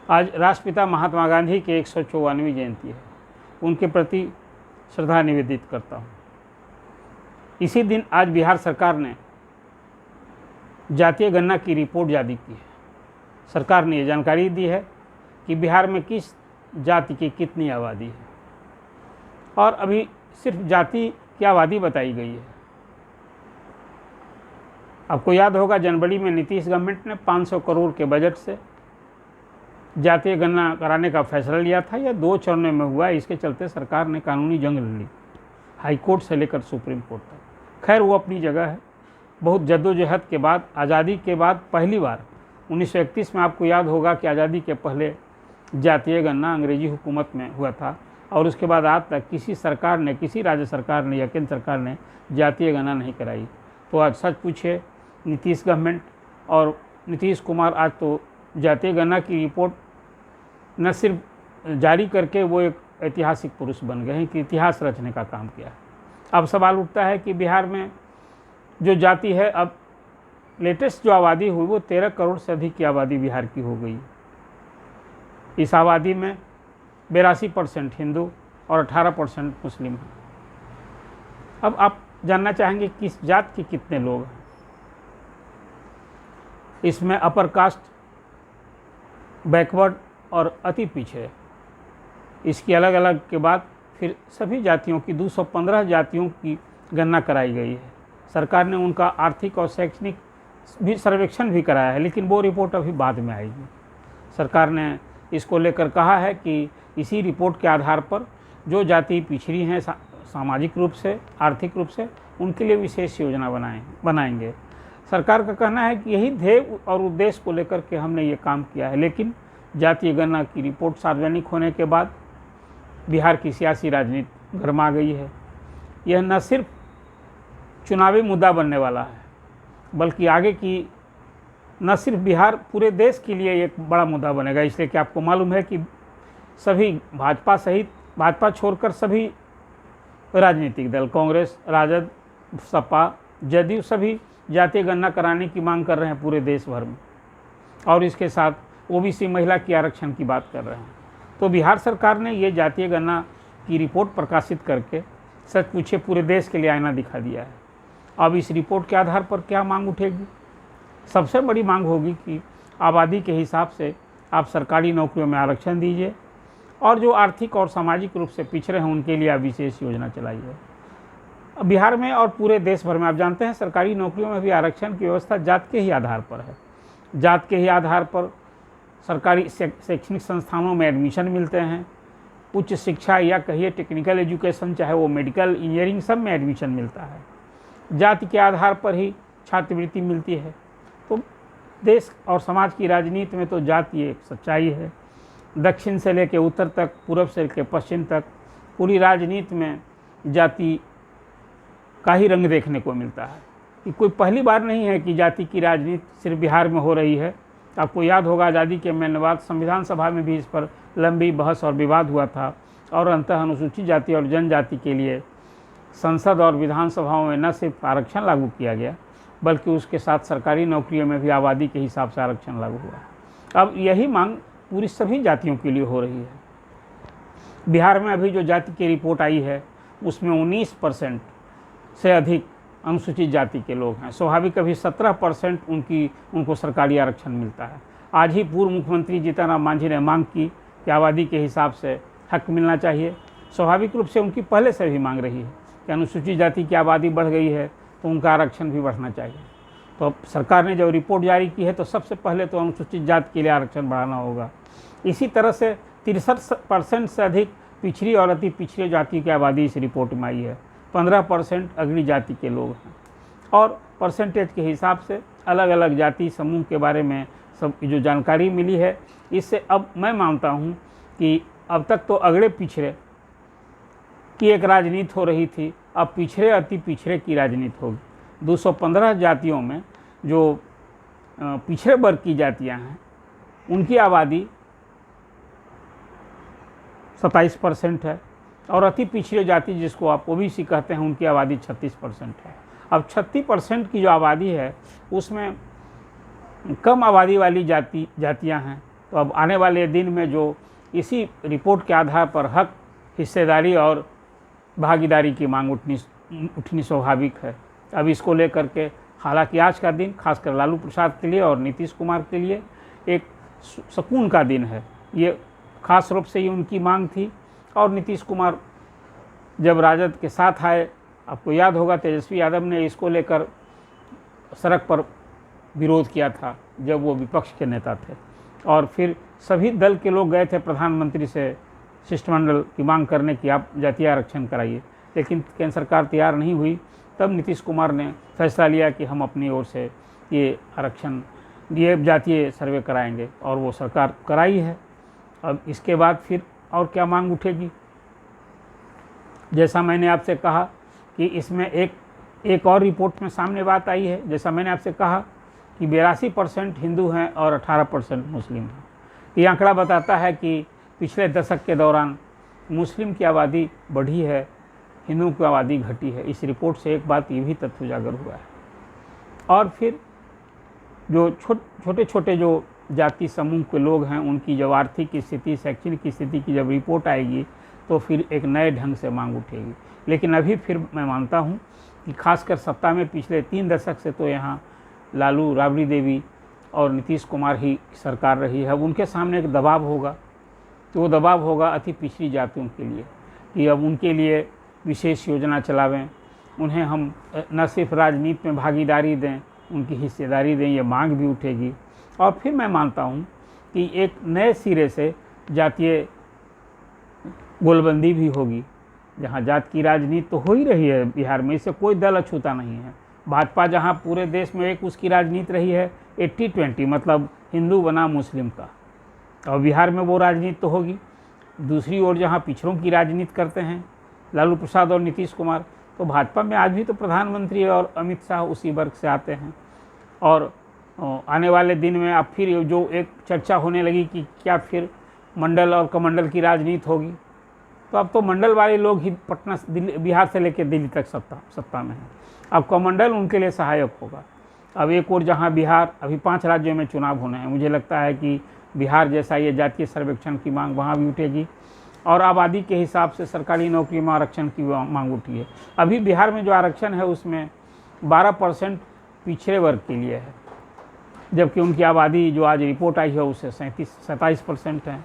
आज राष्ट्रपिता महात्मा गांधी की 154वीं जयंती है। उनके प्रति श्रद्धा निवेदित करता हूँ। इसी दिन आज बिहार सरकार ने जातीय गणना की रिपोर्ट जारी की है। सरकार ने ये जानकारी दी है कि बिहार में किस जाति की कितनी आबादी है, और अभी सिर्फ जाति की आबादी बताई गई है। आपको याद होगा, जनवरी में नीतीश गवर्नमेंट ने 500 करोड़ के बजट से जातीय गणना कराने का फैसला लिया था। यह 2 चरणों में हुआ। इसके चलते सरकार ने कानूनी जंग लड़ ली, हाई कोर्ट से लेकर सुप्रीम कोर्ट तक। खैर, वो अपनी जगह है। बहुत जद्दोजहद के बाद, आज़ादी के बाद पहली बार 1931 में, आपको याद होगा कि आज़ादी के पहले जातीय गणना अंग्रेजी हुकूमत में हुआ था, और उसके बाद आज तक किसी सरकार ने, किसी राज्य सरकार ने या केंद्र सरकार ने जातीय गणना नहीं कराई। तो आज सच पूछे, नीतीश गवर्नमेंट और नीतीश कुमार आज तो जातीय गणना की रिपोर्ट न सिर्फ जारी करके वो एक ऐतिहासिक पुरुष बन गए हैं कि इतिहास रचने का काम किया है। अब सवाल उठता है कि बिहार में जो जाति है, अब लेटेस्ट जो आबादी हुई वो 13 करोड़ से अधिक की आबादी बिहार की हो गई। इस आबादी में 82% हिंदू और 18% मुस्लिम हैं। अब आप जानना चाहेंगे किस जात के कितने लोग हैं। इसमें अपर कास्ट, बैकवर्ड और अति पिछड़े, इसकी अलग अलग के बाद फिर सभी जातियों की 215 जातियों की गणना कराई गई है। सरकार ने उनका आर्थिक और शैक्षणिक भी सर्वेक्षण भी कराया है, लेकिन वो रिपोर्ट अभी बाद में आएगी। सरकार ने इसको लेकर कहा है कि इसी रिपोर्ट के आधार पर जो जाति पिछड़ी हैं सामाजिक रूप से, आर्थिक रूप से, उनके लिए विशेष योजना बनाएंगे। सरकार का कहना है कि यही ध्येय और उद्देश्य को लेकर के हमने ये काम किया है। लेकिन जातीय गणना की रिपोर्ट सार्वजनिक होने के बाद बिहार की सियासी राजनीति गरमा गई है। यह न सिर्फ चुनावी मुद्दा बनने वाला है, बल्कि आगे की न सिर्फ बिहार, पूरे देश के लिए एक बड़ा मुद्दा बनेगा। इसलिए कि आपको मालूम है कि सभी भाजपा सहित, भाजपा छोड़कर सभी राजनीतिक दल, कांग्रेस, राजद, सपा, जदयू, सभी जातीय गणना कराने की मांग कर रहे हैं पूरे देश भर में, और इसके साथ ओबीसी महिला की आरक्षण की बात कर रहे हैं। तो बिहार सरकार ने ये जातीय गणना की रिपोर्ट प्रकाशित करके सच पूछे पूरे देश के लिए आईना दिखा दिया है। अब इस रिपोर्ट के आधार पर क्या मांग उठेगी? सबसे बड़ी मांग होगी कि आबादी के हिसाब से आप सरकारी नौकरियों में आरक्षण दीजिए, और जो आर्थिक और सामाजिक रूप से पिछड़े हैं उनके लिए आप विशेष योजना चलाइए। बिहार में और पूरे देश भर में आप जानते हैं सरकारी नौकरियों में भी आरक्षण की व्यवस्था जात के ही आधार पर है। जात के ही आधार पर सरकारी शैक्षणिक संस्थानों में एडमिशन मिलते हैं। उच्च शिक्षा या कहिए टेक्निकल एजुकेशन, चाहे वो मेडिकल, इंजीनियरिंग, सब में एडमिशन मिलता है। जाति के आधार पर ही छात्रवृत्ति मिलती है। तो देश और समाज की राजनीति में तो जाति एक सच्चाई है। दक्षिण से लेकर उत्तर तक, पूर्व से लेकर पश्चिम तक, पूरी राजनीति में जाति का ही रंग देखने को मिलता है। कि कोई पहली बार नहीं है कि जाति की राजनीति सिर्फ बिहार में हो रही है। आपको याद होगा, आज़ादी के मिलने बाद संविधान सभा में भी इस पर लंबी बहस और विवाद हुआ था, और अंततः अनुसूचित जाति और जनजाति के लिए संसद और विधानसभाओं में न सिर्फ आरक्षण लागू किया गया, बल्कि उसके साथ सरकारी नौकरियों में भी आबादी के हिसाब से आरक्षण लागू हुआ। अब यही मांग पूरी सभी जातियों के लिए हो रही है। बिहार में अभी जो जाति की रिपोर्ट आई है उसमें 19% से अधिक अनुसूचित जाति के लोग हैं। स्वाभाविक अभी 17% उनको सरकारी आरक्षण मिलता है। आज ही पूर्व मुख्यमंत्री जीतन राम मांझी ने मांग की कि आबादी के हिसाब से हक मिलना चाहिए। स्वाभाविक रूप से उनकी पहले से भी मांग रही है कि अनुसूचित जाति की आबादी बढ़ गई है तो उनका आरक्षण भी बढ़ना चाहिए। तो अब सरकार ने जब रिपोर्ट जारी की है तो सबसे पहले तो अनुसूचित जाति के लिए आरक्षण बढ़ाना होगा। इसी तरह से 63% से अधिक पिछड़ी और अति पिछड़ी जाति की आबादी इस रिपोर्ट में आई है। 15% अग्नि जाति के लोग हैं, और परसेंटेज के हिसाब से अलग अलग जाति समूह के बारे में सब जो जानकारी मिली है, इससे अब मैं मानता हूँ कि अब तक तो अगड़े पिछड़े की एक राजनीति हो रही थी, अब पिछड़े अति पिछड़े की राजनीति होगी। 215 जातियों में जो पिछड़े वर्ग की जातियाँ हैं उनकी आबादी 27% है, और अति पिछड़े जाति जिसको आप ओबीसी कहते हैं उनकी आबादी 36% है। अब 36% की जो आबादी है उसमें कम आबादी वाली जातियां हैं, तो अब आने वाले दिन में जो इसी रिपोर्ट के आधार पर हक, हिस्सेदारी और भागीदारी की मांग उठनी स्वाभाविक है। अब इसको लेकर के हालांकि आज का दिन खासकर लालू प्रसाद के लिए और नीतीश कुमार के लिए एक सुकून का दिन है। ये खास रूप से ये उनकी मांग थी। और नीतीश कुमार जब राजद के साथ आए, आपको याद होगा तेजस्वी यादव ने इसको लेकर सड़क पर विरोध किया था जब वो विपक्ष के नेता थे, और फिर सभी दल के लोग गए थे प्रधानमंत्री से शिष्टमंडल की मांग करने की आप जातीय आरक्षण कराइए, लेकिन केंद्र सरकार तैयार नहीं हुई। तब नीतीश कुमार ने फैसला लिया कि हम अपनी ओर से ये आरक्षण, ये जातीय सर्वे कराएंगे, और वो सरकार कराई है। अब इसके बाद फिर और क्या मांग उठेगी? जैसा मैंने आपसे कहा कि इसमें एक और रिपोर्ट में सामने बात आई है। जैसा मैंने आपसे कहा कि 82% हिंदू हैं और 18% मुस्लिम हैं। ये आंकड़ा बताता है कि पिछले दशक के दौरान मुस्लिम की आबादी बढ़ी है, हिंदुओं की आबादी घटी है। इस रिपोर्ट से एक बात ये भी तथ्य उजागर हुआ है। और फिर जो छोटे छोटे जो जाति समूह के लोग हैं, उनकी जब आर्थिक स्थिति, शैक्षणिक स्थिति की जब रिपोर्ट आएगी तो फिर एक नए ढंग से मांग उठेगी। लेकिन अभी फिर मैं मानता हूँ कि खासकर सत्ता में पिछले 3 दशक से तो यहाँ लालू, राबड़ी देवी और नीतीश कुमार ही सरकार रही है। अब उनके सामने एक दबाव होगा, तो वो दबाव होगा अति पिछड़ी जातियों के लिए कि अब उनके लिए विशेष योजना चलावें, उन्हें हम न सिर्फ राजनीति में भागीदारी दें, उनकी हिस्सेदारी दें, ये मांग भी उठेगी। और फिर मैं मानता हूँ कि एक नए सिरे से जातीय गोलबंदी भी होगी, जहाँ जात की राजनीति तो हो ही रही है बिहार में, इससे कोई दल अछूता नहीं है। भाजपा जहाँ पूरे देश में एक उसकी राजनीति रही है 80-20, मतलब हिंदू बना मुस्लिम का, और बिहार में वो राजनीति तो होगी। दूसरी ओर जहाँ पिछड़ों की राजनीति करते हैं लालू प्रसाद और नीतीश कुमार, तो भाजपा में आज भी तो प्रधानमंत्री और अमित शाह उसी वर्ग से आते हैं। और आने वाले दिन में अब फिर जो एक चर्चा होने लगी कि क्या फिर मंडल और कमंडल की राजनीति होगी, तो अब तो मंडल वाले लोग ही पटना, दिल्ली, बिहार से लेकर दिल्ली तक सत्ता में हैं। अब कमंडल उनके लिए सहायक होगा। अब एक और जहां बिहार, अभी 5 राज्यों में चुनाव होने हैं, मुझे लगता है कि बिहार जैसा ये जातीय सर्वेक्षण की मांग वहाँ भी उठेगी। और आबादी के हिसाब से सरकारी नौकरी में आरक्षण की मांग उठी है। अभी बिहार में जो आरक्षण है उसमें 12% पिछड़े वर्ग के लिए है, जबकि उनकी आबादी जो आज रिपोर्ट आई है उससे 27% है।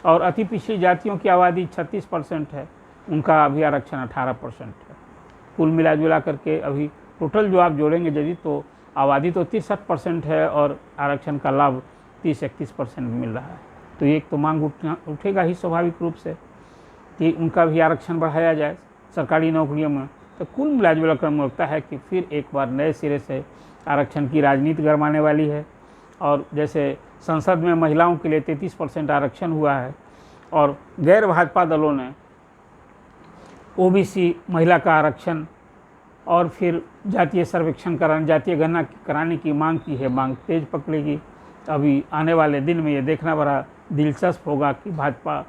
और अति पिछड़ी जातियों की आबादी 36% है, उनका अभी आरक्षण 18% है। कुल मिला जुला करके अभी टोटल जो आप जोड़ेंगे यदि, तो आबादी तो 63% है और आरक्षण का लाभ 30-31% मिल रहा है। तो एक तो मांग उठेगा ही स्वाभाविक रूप से कि उनका भी आरक्षण बढ़ाया जाए सरकारी नौकरियों में। तो कुल मिला जुला कर मुझे लगता है कि फिर एक बार नए सिरे से आरक्षण की राजनीति गरमाने वाली है। और जैसे संसद में महिलाओं के लिए 33% आरक्षण हुआ है, और गैर भाजपा दलों ने ओबीसी महिला का आरक्षण और फिर जातीय सर्वेक्षण कराने, जातीय गणना कराने की मांग की है। मांग तेज पकड़ेगी। अभी आने वाले दिन में ये देखना बड़ा दिलचस्प होगा कि भाजपा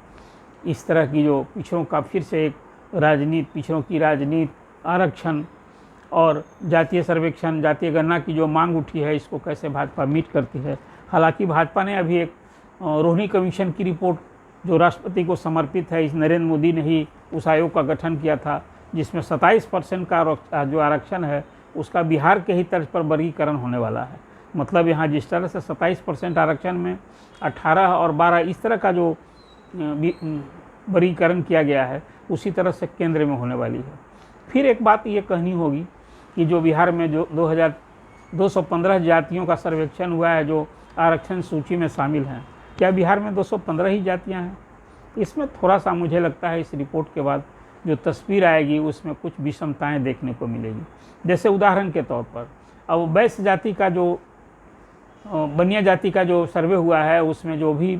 इस तरह की जो पिछड़ों का फिर से एक राजनीति, पिछड़ों की राजनीति, आरक्षण और जातीय सर्वेक्षण, जातीय गणना की जो मांग उठी है, इसको कैसे भाजपा मीट करती है। हालांकि भाजपा ने अभी एक रोहिणी कमीशन की रिपोर्ट जो राष्ट्रपति को समर्पित है, इस नरेंद्र मोदी ने ही उस आयोग का गठन किया था, जिसमें 27% का जो आरक्षण है उसका बिहार के ही तर्ज पर वर्गीकरण होने वाला है। मतलब यहाँ जिस तरह से 27% आरक्षण में 18 और 12 इस तरह का जो वर्गीकरण किया गया है, उसी तरह से केंद्र में होने वाली है। फिर एक बात ये कहनी होगी कि जो बिहार में जो 215 जातियों का सर्वेक्षण हुआ है जो आरक्षण सूची में शामिल हैं, क्या बिहार में 215 ही जातियाँ हैं? इसमें थोड़ा सा मुझे लगता है इस रिपोर्ट के बाद जो तस्वीर आएगी उसमें कुछ विषमताएँ देखने को मिलेगी। जैसे उदाहरण के तौर पर अब वैश्य जाति का जो बनिया जाति का जो सर्वे हुआ है, उसमें जो भी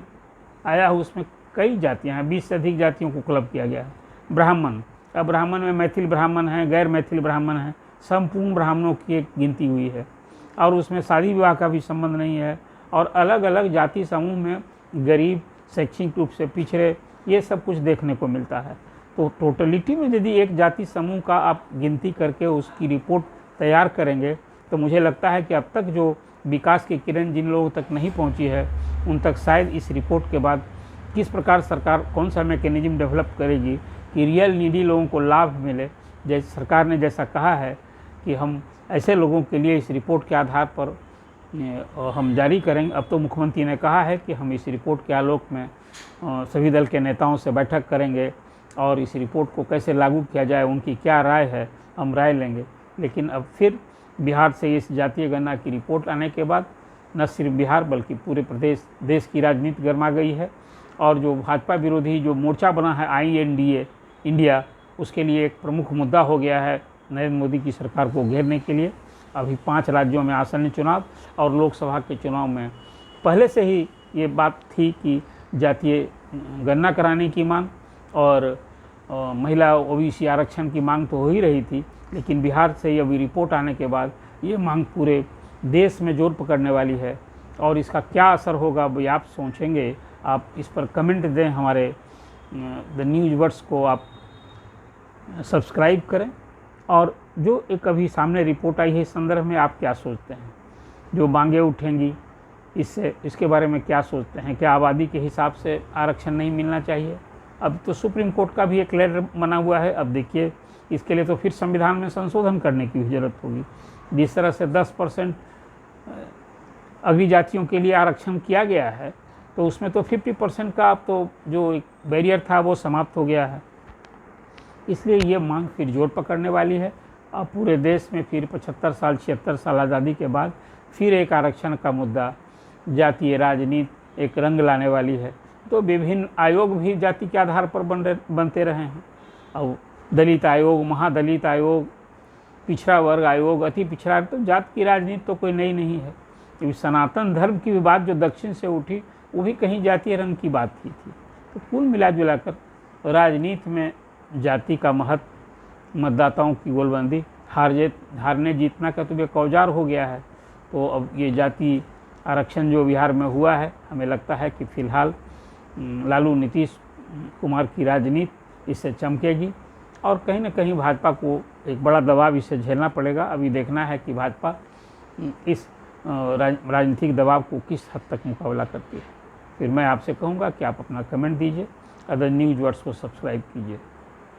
आया है उसमें कई जातियां हैं, 20 से अधिक जातियों को क्लब किया गया है। ब्राह्मण, अब ब्राह्मण में मैथिल ब्राह्मण हैं, गैर मैथिल ब्राह्मण हैं, संपूर्ण ब्राह्मणों की एक गिनती हुई है। और उसमें शादी विवाह का भी संबंध नहीं है। और अलग अलग जाति समूह में गरीब, शैक्षणिक रूप से पिछड़े, ये सब कुछ देखने को मिलता है। तो टोटलिटी में यदि एक जाति समूह का आप गिनती करके उसकी रिपोर्ट तैयार करेंगे, तो मुझे लगता है कि अब तक जो विकास की किरण जिन लोगों तक नहीं पहुंची है उन तक शायद इस रिपोर्ट के बाद किस प्रकार सरकार कौन सा मैकेनिज्म डेवलप करेगी कि रियल नीडी लोगों को लाभ मिले। जैसे सरकार ने जैसा कहा है कि हम ऐसे लोगों के लिए इस रिपोर्ट के आधार पर हम जारी करेंगे। अब तो मुख्यमंत्री ने कहा है कि हम इस रिपोर्ट के आलोक में सभी दल के नेताओं से बैठक करेंगे और इस रिपोर्ट को कैसे लागू किया जाए, उनकी क्या राय है, हम राय लेंगे। लेकिन अब फिर बिहार से इस जातीय गणना की रिपोर्ट आने के बाद न सिर्फ बिहार बल्कि पूरे देश की राजनीति गर्मा गई है और जो भाजपा विरोधी जो मोर्चा बना है INDA इंडिया, उसके लिए एक प्रमुख मुद्दा हो गया है नरेंद्र मोदी की सरकार को घेरने के लिए। अभी 5 राज्यों में आसन्न चुनाव और लोकसभा के चुनाव में पहले से ही ये बात थी कि जातीय गणना कराने की मांग और महिला OBC आरक्षण की मांग तो हो ही रही थी, लेकिन बिहार से अभी रिपोर्ट आने के बाद ये मांग पूरे देश में जोर पकड़ने वाली है और इसका क्या असर होगा वो आप सोचेंगे। आप इस पर कमेंट दें, हमारे द न्यूज़ वर्ड्स को आप सब्सक्राइब करें और जो एक अभी सामने रिपोर्ट आई है इस संदर्भ में आप क्या सोचते हैं, जो मांगे उठेंगी इसके बारे में क्या सोचते हैं। क्या आबादी के हिसाब से आरक्षण नहीं मिलना चाहिए? अब तो सुप्रीम कोर्ट का भी एक लेटर बना हुआ है। अब देखिए इसके लिए तो फिर संविधान में संशोधन करने की भी ज़रूरत होगी। जिस तरह से 10% अग्री जातियों के लिए आरक्षण किया गया है तो उसमें तो 50% का अब तो जो एक बैरियर था वो समाप्त हो गया है। इसलिए ये मांग फिर जोर पकड़ने वाली है। अब पूरे देश में फिर 75 साल 76 साल आज़ादी के बाद फिर एक आरक्षण का मुद्दा, जातीय राजनीति एक रंग लाने वाली है। तो विभिन्न आयोग भी जाति के आधार पर बनते रहे हैं। अब दलित आयोग, महादलित आयोग, पिछड़ा वर्ग आयोग, अति पिछड़ा, तो जात की राजनीति तो कोई नई नहीं है। क्योंकि सनातन धर्म की भी बात जो दक्षिण से उठी वो भी कहीं जातीय रंग की बात की थी। तो कुल मिला जुलाकर राजनीति में जाति का महत्व, मतदाताओं की गोलबंदी, हारने जीतना का तो एक औजार हो गया है। तो अब ये जाति आरक्षण जो बिहार में हुआ है, हमें लगता है कि फ़िलहाल लालू नीतीश कुमार की राजनीति इससे चमकेगी और कहीं ना कहीं भाजपा को एक बड़ा दबाव इससे झेलना पड़ेगा। अभी देखना है कि भाजपा इस राजनीतिक दबाव को किस हद तक मुकाबला करती है। फिर मैं आपसे कहूँगा कि आप अपना कमेंट दीजिए, अदर न्यूज़ वर्ड्स को सब्सक्राइब कीजिए।